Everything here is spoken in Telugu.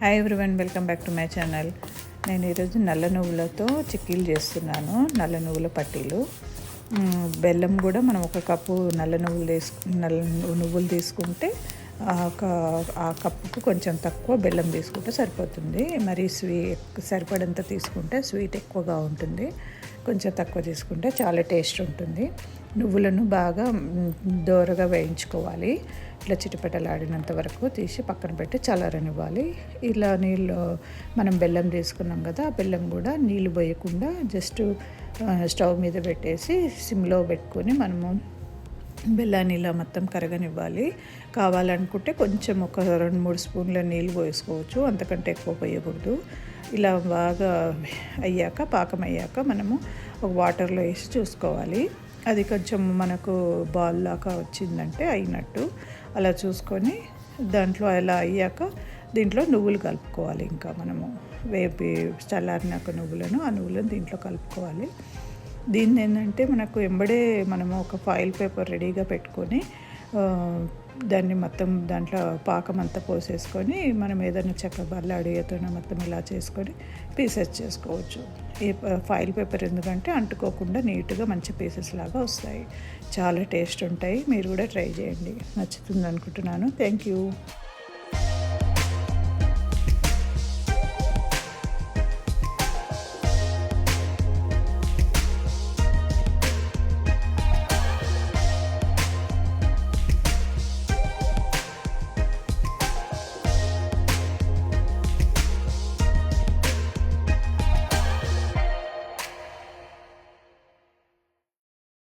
Hi everyone, welcome back to my channel. నేను ఈరోజు నల్ల నువ్వులతో చిక్కీలు చేస్తున్నాను. నల్ల నువ్వుల పట్టీలు. బెల్లం కూడా మనం ఒక కప్పు నల్ల నువ్వులు తీసుకుంటే ఆ కప్పుకు కొంచెం తక్కువ బెల్లం తీసుకుంటే సరిపోతుంది. మరి సరిపడంత తీసుకుంటే స్వీట్ ఎక్కువగా ఉంటుంది. కొంచెం తక్కువ తీసుకుంటే చాలా టేస్ట్ ఉంటుంది. నువ్వులను బాగా దోరగా వేయించుకోవాలి. ఇట్లా చిటపటలాడినంత వరకు తీసి పక్కన పెట్టి చల్లారనివ్వాలి. ఇలా నీళ్ళు మనం బెల్లం తీసుకున్నాం కదా, ఆ బెల్లం కూడా నీళ్ళు పోయకుండా జస్ట్ స్టవ్ మీద పెట్టేసి సిమ్లో పెట్టుకొని మనము బెల్లాన్ని ఇలా మొత్తం కరగనివ్వాలి. కావాలనుకుంటే కొంచెం ఒక 2-3 స్పూన్ల నీళ్ళు పోసుకోవచ్చు, అంతకంటే ఎక్కువ పోయకూడదు. ఇలా బాగా అయ్యాక, పాకం అయ్యాక మనము ఒక వాటర్లో వేసి చూసుకోవాలి. అది కొంచెం మనకు బాల్ లాగా వచ్చిందంటే అయినట్టు. అలా చూసుకొని దాంట్లో అలా అయ్యాక దీంట్లో నువ్వులు కలుపుకోవాలి. ఇంకా మనము వేపి చల్లారినాక ఆ నువ్వులను దీంట్లో కలుపుకోవాలి. దీన్ని ఏంటంటే మనకు ఎంబడే మనము ఒక ఫాయిల్ పేపర్ రెడీగా పెట్టుకొని దాన్ని మొత్తం దాంట్లో పాకం అంతా పోసేసుకొని మనం ఏదైనా చెక్క బల్లాడితో మొత్తం ఇలా చేసుకొని పీసెస్ చేసుకోవచ్చు. ఈ ఫాయిల్ పేపర్ ఎందుకంటే అంటుకోకుండా నీట్గా మంచి పీసెస్ లాగా వస్తాయి. చాలా టేస్ట్ ఉంటాయి. మీరు కూడా ట్రై చేయండి. నచ్చుతుంది అనుకుంటున్నాను. Thank you.